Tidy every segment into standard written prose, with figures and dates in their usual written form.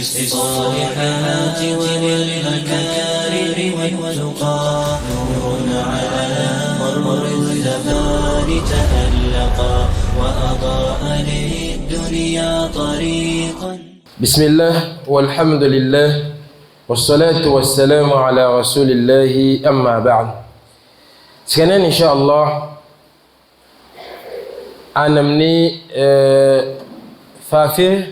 بالصالحات والمكارم والتقى نور على مر الزمان تألقا وأضاء للدنيا طريقا. بسم الله والحمد لله والصلاة والسلام على رسول الله أما بعد. Sekarang insyaAllah أنا مني فافي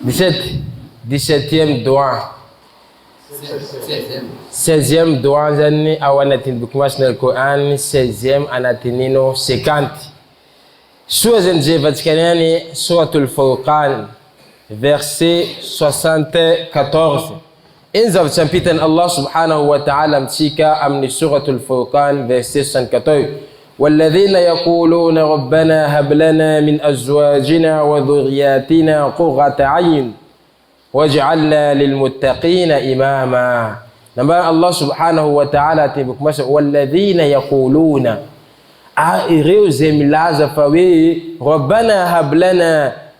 17e doa 16e doa zani awana tindukumasna Al-Quran 16e anatinino 50 sura zenjevatikaniani suratul Furqan verset 74 انزل تشامبيتن الله سبحانه وتعالى متيكا أمن سورة الفرقان verset 74 والذين يقولون ربنا هب لنا من أزواجنا وذرياتنا قرة عين واجعلنا للمتقين إماما. نبأ الله سبحانه وتعالى تبك مثلا والذين يقولون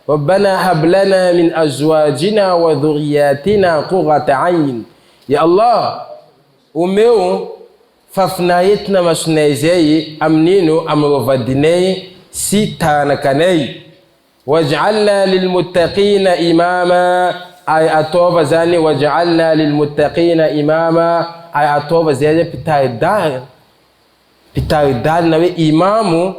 ربنا هب لنا من أزواجنا وذرياتنا قرة عين. يا الله وميو ففنايتنا مسنيزي أمنينو أمرفدني سيتانا كني واجعلنا للمتقين إماما أي أتوب زاني واجعلنا للمتقين إماما أي أتوب زاني بتاي دار نوي إمامو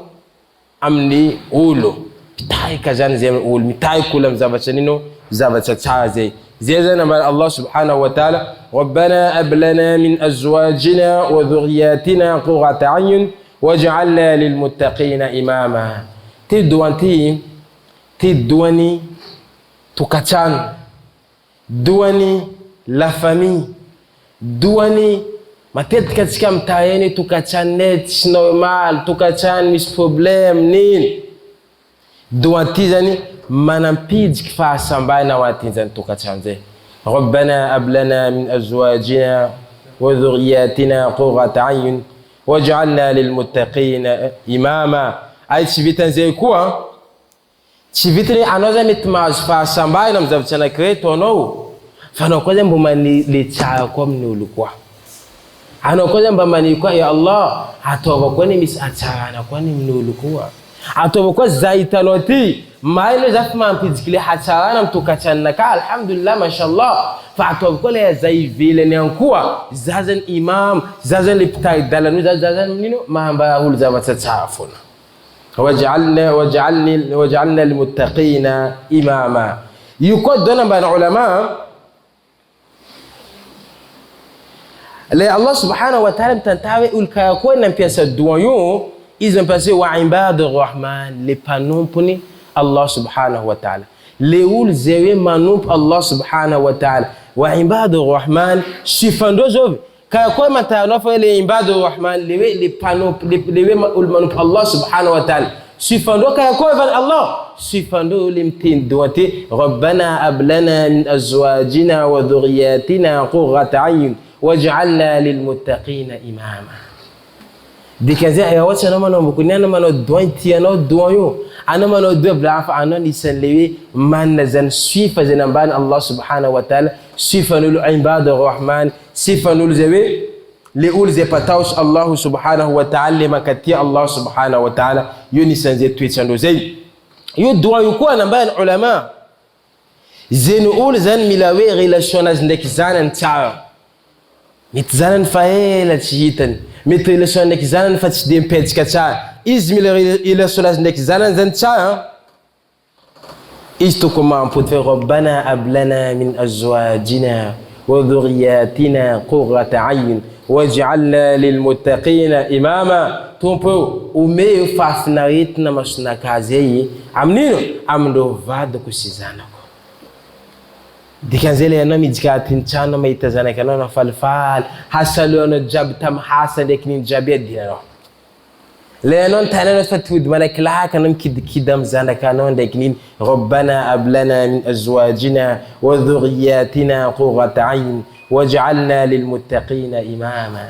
أمني أولو بتاي كجان زي أول متاي كلهم زبطنينو زبطتشازي زي نبأ الله سبحانه وتعالى ربنا هب لنا من أزواجنا وذرياتنا قرة أعين واجعلنا للمتقين إماما. تدواني تكاتشان دواني la famille دواني matetika katika mtaani tukachane normal tukachane mis problem nini duantizani manampiji kifasa ambaye na watinzani tukachanze ربنا هب لنا من أزواجنا وذرياتنا قرة أعين واجعلنا للمتقين إماما. أي تشبيتن زي كوا تشبيتني أنا متماج فاسمباي نمزبتنا كريتو نو فنقول بمن لتشاكم نولكوا أنا أقول بمن يقول يا الله هتوبكوني مس أتشانا كوني منولكوا هتوبكوا زايتانوتي ما إنه زف ما نبيزكلي حتشانا متوكاتشنا كا الحمد لله ما شاء الله فهتوبكوا لي زي فيلن ينكوا زازن إمام زازن لبتاي دلنو زازن منو ما هم بقول زبط تشافون وجعلنا المتقين إماما. يقول دون بين علماء لي الله سبحانه وتعالى تنتهي الكاكون نمبيس الدوانيو إذا نمبيس وعباد الرحمن لبنوبني الله سبحانه وتعالى ليقول زي منوب الله سبحانه وتعالى وعباد الرحمن شفندو زوب كاكون ما تعرف لعباد الرحمن لبنوب المنوب الله سبحانه وتعالى شفندو كاكون الله شفندو لمتين دواتي ربنا هب لنا من أزواجنا وذرياتنا قرة أعين واجعلنا للمتقين إماما. دي كذا يا واتش أنا ما نبكي أنا ما ندوينتي أنا دويو أنا ما ندوي بلعف أنا نسلوي ما نزن سيف زنبان الله سبحانه وتعالى سيف نقول عباد الرحمن سيف نقول زوي لقول زي بتاوش الله سبحانه وتعالى ما كتير الله سبحانه وتعالى يونسن زي تويتشانو زي يدوا يكون نبان علماء زي نقول زن ملاوي ريلاشونز ندك زان تاع متزانن فايلة تشيتن متريلاشون ندك زان فتش ديم بيتش كتاع إزميل ريلاشونز ندك زان زن تاع إستو كمان بوتفي ربنا هب لنا من أزواجنا وذرياتنا قرة عين واجعلنا للمتقين إماما. تومبو ومي فافناريتنا مشنا كازي عمنينو عمدو فاد كوسيزانو دي كان زي لأنه ميجاتين تشانو ميتزانا كانوا فالفال حسلوا نجاب تم حسن ديكنين جابيت دينو لأنه تانا نفتود ملك لا كانوا كدام زانا كانوا ديكنين ربنا هب لنا من أزواجنا وذرياتنا قرة عين واجعلنا للمتقين إماما.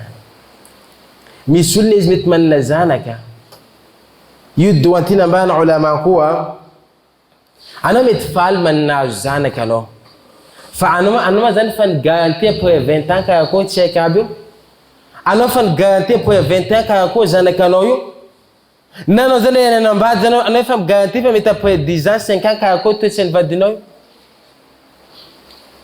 ميسول نزمت من نزانك يدوانتنا بان علماء قوة أنا متفعل من نازانك له fa anao zany fa ny garantie après 20 ans karakôry tsy haika aby io, anao fa ny garantie après 20 ans karakôry zanakanao io, na anao zany nanambady zany anao efa migarantie fa mety après 10 ans 5 ans karakôry toetrany vadinao io,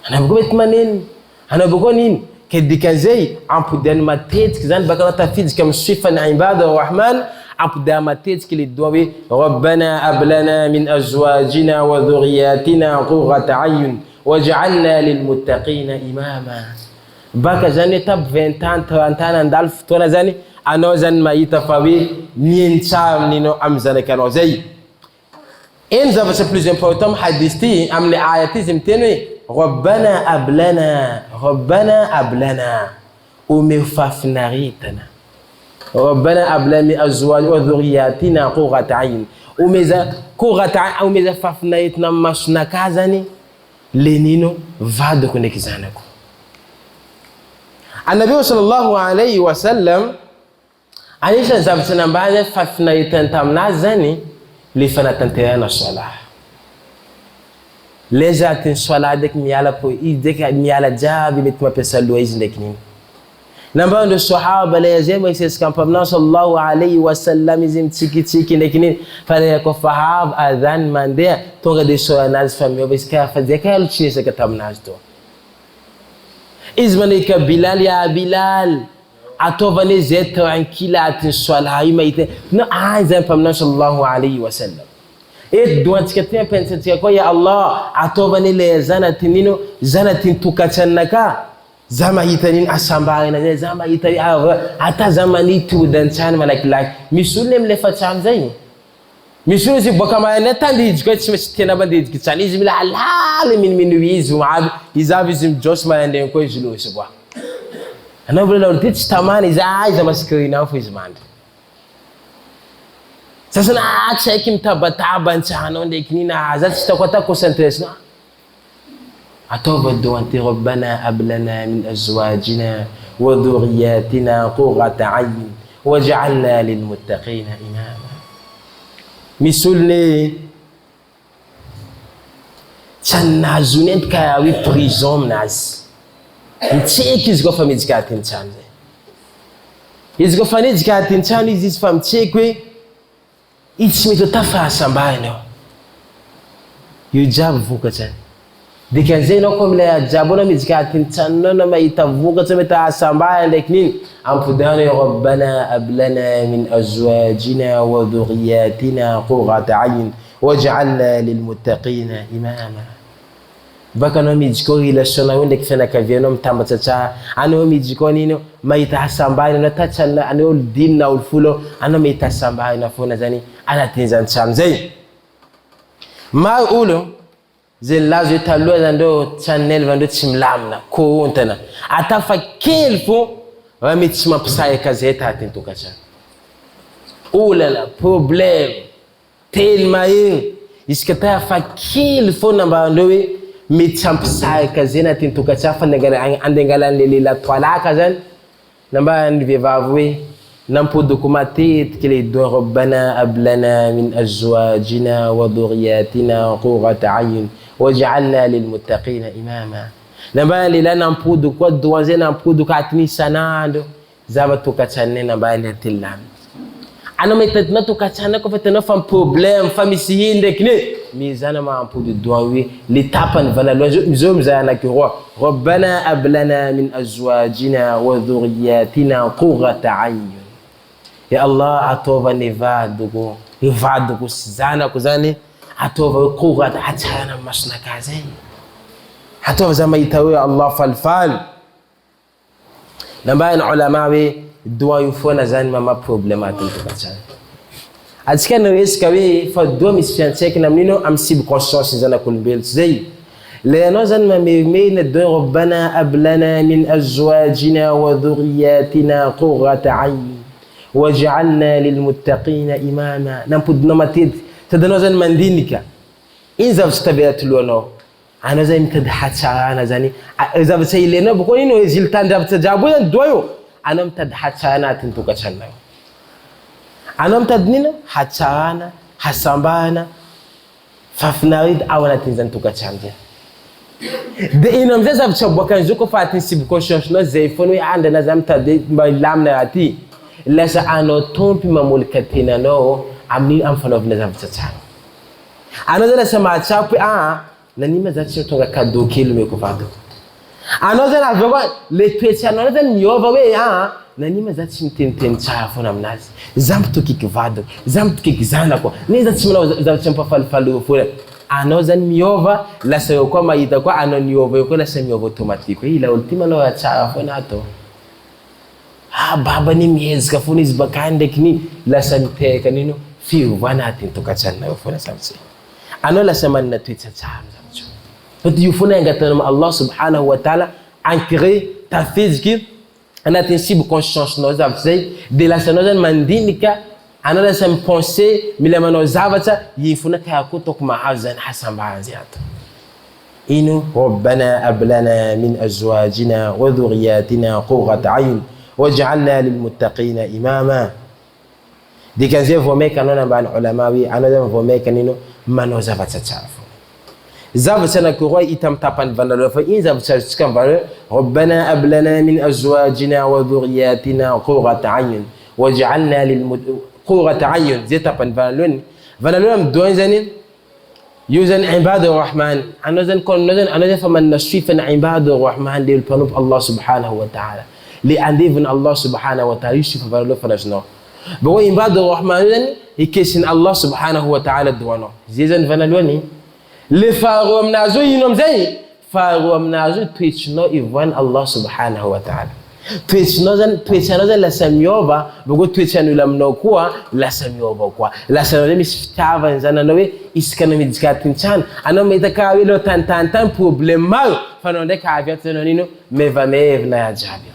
anao boko mety maneniny, anao boko niny ke dikan'izay ampodiany matetiky zany baka anao tafiditsika amin'ny sifany ibada arrahman, ampodiany matetiky le doa hoe rabbana ablana min azwajina wa dhurriyatina qurrata ayun waj'alna lilmuttaqina imama. Baka zany hoe taby 20 ans 30 ans andalo fotoana zany anao zany mahita fa hoe mihaino tsara amin'inao amin'ny zanakanao zay. Eny zavatra plus important amin'ny hadith ty amin'ny aya ty izy miteny hoe rabbana ablana omeo fafinaritana, rabbana ablana min azwajina wa dhurriyatina qurrata ayun, omeza fafinaritana amin'ny masonaka zany le nino vadiko ndraiky zanako. Annabi sallallahu alayhi wa sallam anisany zavatra nambara fafinaritana taminazy zany le fanatanterana salah. Le zaty ny salah ndraiky miala po izy ndraiky miala jiaby mety mampiasa loha izy ndraiky niny. Nambara ndreo sahaba le zay miresesika ampaminao sallallahu alayhi wa sallam izy mitsikitsiky ndraiky niny fa le kofa havy adhan mandeha tonga de soanazy fa miova izy ka fa dia ka alotsinesaka taminazy to. Izy maneka Bilal, ya Bilal ataovany zay tranquille atiny salah io mahita no zay ampaminao sallallahu alayhi wa sallam. Et doantsika ty ampiantsika koa ya Allah ataovany le zanatinino zanatiny tokatranaka za mahita nino asambarina zay za mahita ata za manitodantany malakilaky. Misy olona milefa trano zay, misy olona izy boaka marina tandidiko tsy maintsy tena mandidiky trano izy mila halala minimino izy aby izy avy izy mijosy marandegny koa izy losy boa. Anao mbola laolo ty tsy tamana izy izy masikirina fo izy mandry. Sasana tsy haiky mitabataba antsahanao ndraiky nina za tsy hitako ata concentration. Ataova doanty rabbana ablana min azwajina wa dhurriyatina qurrata ayun waj'alna lilmuttaqina imama. Misy olona tsy anazony enty ka hoe prison aminazy, mitseky izy koa fa mijika atiny trano zay. Izy koa fa nijika atiny trano izy fa mitseky hoe izy tsy mety ata fahasambarana eo, io jiaby vokatrany. Dikan'izay anao koa mila jiaby anao mijika atiny tranonao na mahita vokatra mety ahasambarana ndraiky niny ampodany hoe rabbana ablana min azwajina wa dhurriyatina qurrata ayun waj'alna lilmuttaqina imama. Baka anao mijika relationnao ndraiky fianakavianao mitambatsa tsara, anao mijika nino mahita asambarana anao tatrana anao olo 10 na olo 10 anao mahita asambarana foana zany anatin'izany trano zay. Maro olo zay lazo hoe taloha zany ndreo tranon'ely vandreo tsy milamina korontana ata fa kely fo raha mety tsy mampisarika zay tahatiny tokantrano. Olala problème tely mahegny izy ka ta fa kely fo nambarandreo hoe mety tsy hampisarika zay nahatiny tokantrano fa andengalan'le lela toalaka zany nambarany vehivavy hoe nampodiko matetiky le doa rabbana ablana min azwajina wa dhurriyatina qurrata ayun waj'alna lilmuttaqina imama. Nambara lehilahy nampodiko koa doa zay nampodiko atiny isanandro zava tokantranonay nambara le telilamy. Anao mahitadinao tokantranonao koa fa hitanao fa problème fa misy hiny ndraiky ne mizana mampody doa hoe le tapany valaloha zao mizaha anakiroa rabbana ablana min azwajina wa dhurriyatina qurrata ayun. Ya Allah ataovany vadiko sy zanako zany ataova hoe qurrata atsarana amin'ny masonaka zay, ataova za mahita hoe Allah falifaly. Nambara ny ulama hoe doa io foana zany mama problème atiny tokantrano. Atsika niresika hoe fa doa misy fiantsaikina amin'ino amin'ny subconscience zanak'olombelo tsy zay. Le anao zany mamerimerina doa rabbana ablana min azwajina wa dhurriyatina qurrata ayun waj'alna lilmuttaqina imama. Nampodinao matety sady anao zany mandinika iny zavatra tabeaty lohanao, anao zany mitady hatsarana zany zavatra ilainao boko ino résultat-n-javatra jiaby io zany doa io anao mitady hatsarana atiny tokantranonao. Anao mitady nino hatsarana, hasambarana, fafinarity ao anatin'izany tokantrano zay. de inom zay zavatra aboakany zao kofa aty subconscience-nao zay foana hoe andana za mitady mba ilamina aty lasa anao tompy mamolika tenanao amin'ny fanaovana zavatra tsara. Anao zany lasa mahatsapy hoe nanima za tsy tonga cadeau kely meko vadiko. Anao zany avy koa le toetsy anao zany miova hoe nanima za tsy miteniteny tsara foana aminazy, za mitokiky vadiko, za mitokiky zanako, ne za tsy manao zavatra mpafalifaly foana. Anao zany miova, lasa eo koa mahita koa anao miova eo koa lasa miova automatique hoe ila olo ty manao tsara foana atao. Baba ni mihezaka foana izy bakany ndraiky ni lasa miteka nino fiovana atiny tokantranonao foana zavatra. Anao lasa manana toetra tsara zavatra. Fatu io foana angatanao Allah subhanahu wa ta'ala ancré tafiziky anatin'ny subconscience-nao zavatra zay de lasa anao zany mandinika anao lasa mipenser mila manao zavatra iny foana ka koa toko mahazo zany hasambahan zay ato. Ino rabbana ablana min azwajina wa dhurriyyatina qurrata a'yun waj'alna lilmuttaqina imama. Dikanzay vomeka anao nambany ulama wi anao zany vomeka nino manao zavatra tsara. Zavatra anakiroa hita amin'ny tapany vanaloha fa iny zavatra azontsika mivaly rabbana ablana min azwajina wa dhurriyyatina qurrata a'yun waj'alna qurrata a'yun zay tapany vanalohany. Vanalohany midoany zany io zany ibadur rahman. Anao zany kono zany anao zany fa manana sifana ibadur rahman le mpanompo Allah subhanahu wa ta'ala. Le andevin Allah subhanahu wa ta'ala io sifa vanalohany fanazonao. Bawa ibadur rahman zany ikesin Allah subhanahu wa ta'ala doanao. Zay zany vanalohany. Le faharoa aminazy ino amizay? Faharoa aminazy toetrinao ivoany Allah subhanahu wa ta'ala. Toetrinao zany lasa miova, bago toetran'olo aminao koa lasa miova koa. Lasa anao misy fitiavany zany anao hoe isaka anao midika atin-trano, anao mahita ka hoe lo tany problème maro, fa anao ndraiky avy ato anao nino mevamevina jiaby.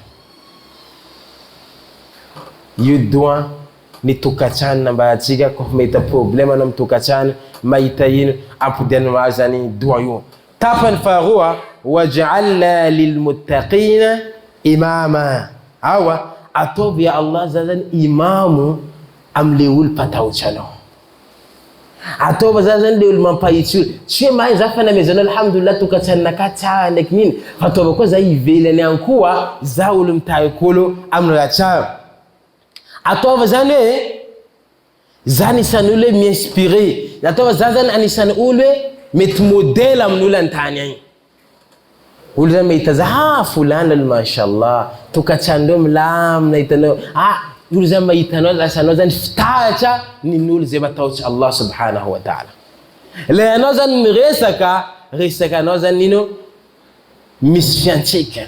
Io doa ni tokantrano nambarantsika kofa mahita problème anao mitokantrano mahita ino ampodianao zany doa io. Tapany faharoa waj'alna lilmuttaqina imama. Ataovy ya Allah zany imamu amle olo mpatahotra anao. Ataovy zany le olo mampahitsy olo. Tsy hoe mahay za fa namezanao alhamdulillah tokantranonaka tsara ndraiky niny. Fa ataovy koa za ivelany any koa za olo mitarikolo amin'ny raha tsara. Ataovy zany hoe za anisan'ny olo hoe mi-inspiré. Ataovy za zany anisan'ny olo hoe mety modèle amin'olo antany agny. Olo zany mahita za fulana mashallah tokantrano milamina hitanao olo zany mahitanao lasa anao zany fitaratra nin'olo zay matahotra Allah subhanahu wa ta'ala. Le anao zany miresaka anao zany nino misy fiantsika,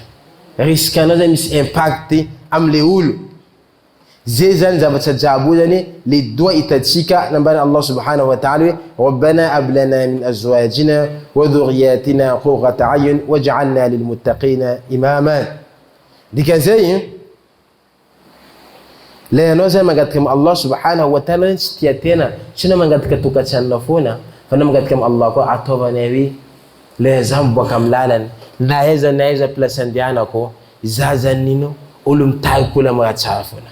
resaka anao zany misy impact amle olo. Zay zany zavatra jiaby zany le doa itatsika nambany Allah subhanahu wa ta'ala rabbana ablana min azwajina wa dhurriyyatina qurrata a'yun waj'alna lilmuttaqina imama. Dikanzay le anao zany mangataka am Allah subhanahu wa ta'ala tsy tia tena tsy na mangataka tokantranonao foana fa na mangataka am Allah koa ataovany hoe le za miboaka amin'ny lalany na aiza place andehanako za zany nino olo mitarikolo amin'ny raha tsara foana.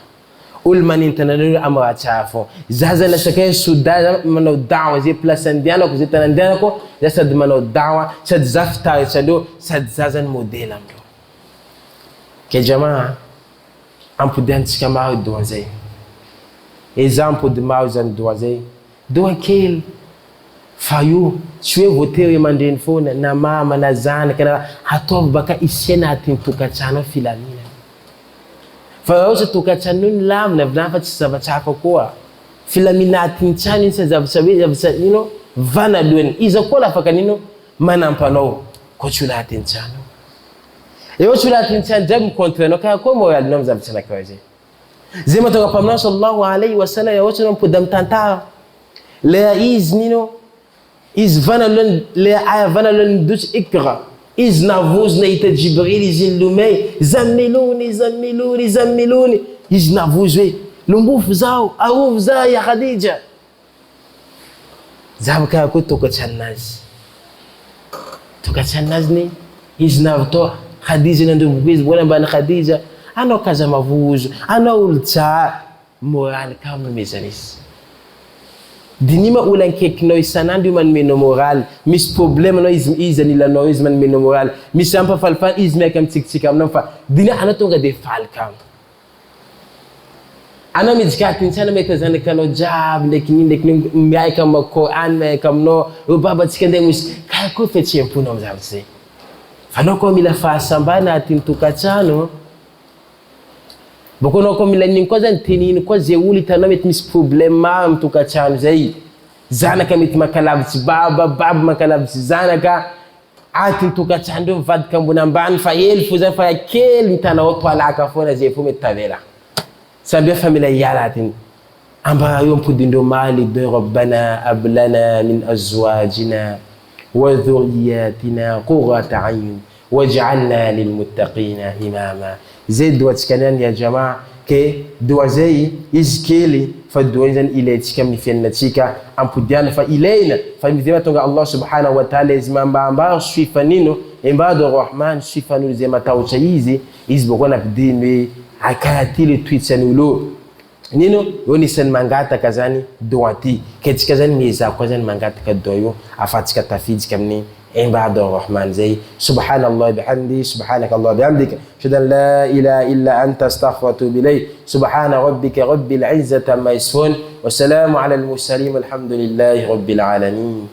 Olo manintana anao amin'ny raha tsara foana. Za zany lasa hoe soda manao dawa zay place andehanako zay tany andehanako za sady manao dawa sady za fitaritra aleo sady za zany modèle amindreo. Ke jamaa ampodiantsika maro doa zay. Exemple maro zany doa zay. Doa kely fa io tsy hoe voatery mandreny foana na mama na zanaka na ataovy baka isiana atiny tokantrano filamina. Fa ohatra tokantrano iny lamina vina fa tsy zavatra hafa koa. Filamina atiny trano iny sa zavatra nino vanalohany. Iza koa lafaka nino manampanao koa tsy olo atiny trano. Ohatra olo atiny trano jiaby mikontre anao ka koa moralinao amin'ny zavatra anakiraha zay. Zay mahatonga mpaminao sallallahu alayhi wa sallam ohatra anao mipody amin'ny tantara le izy nino izy vanalohany le aya vanalohany midotry ikra. Izy navozy nahita Jibril izy nilomay zammiluni izy navozy hoe lombofo zao arovy za ya Khadija. Zaho ka koa tokantrananazy ni izy navitoa Khadija nandrovoko izy bola ambany Khadija anao kaza mavozo anao olo tsara moraly ka nomezana izy. dinima ulan kek no isanandu man meno moral mis problem no izani la no izman meno moral mis ampa falfan izme kam tik am fa dina anato nga de falkam ana mi jikatin sana me kazana kano jab lekini mbai kam ko an me kam no baba tikende mus ka ko fetche mpuna mzabse fanoko mila fa sambana atin Tokantrano bokono ko mila nin ko zan tinin ko zeuli tanamet mis problema am Tokantrano zai zana kamit makalabs baba makalabs zana ka atin Tokantrano vad kambuna ban fa yel fuzan fa kel mtana otwa la ka fona zefu metavela سامبيا فاميلا يالاتين أما يوم كدينو مالي بربنا أبلنا من أزواجنا وذرياتنا قرة عين واجعلنا للمتقين إماما زيد واتكنان يا جماعة كي دوا زي إزكيلي فالدوين إلي تكمل في النتيكة أم بديان فإلينا فمثل ما الله سبحانه وتعالى زمان بامبار شفانينو إمباد الرحمن شفانو زي ما تاوشايزي إزبقونا بدين akatili twitsanulo nino yoni sen mangata kazani doati keti kazani miza kazani mangata kadoyo afatika tafiji kamni ibadu arrahman zay subhanallah bihamdi subhanakallah bihamdika shadan la ilaha illa anta astaghfiruka wa atubu ilayk subhana rabbika rabbil izzati amma yasifun wa salamun ala al mursalin walhamdulillahi rabbil alamin.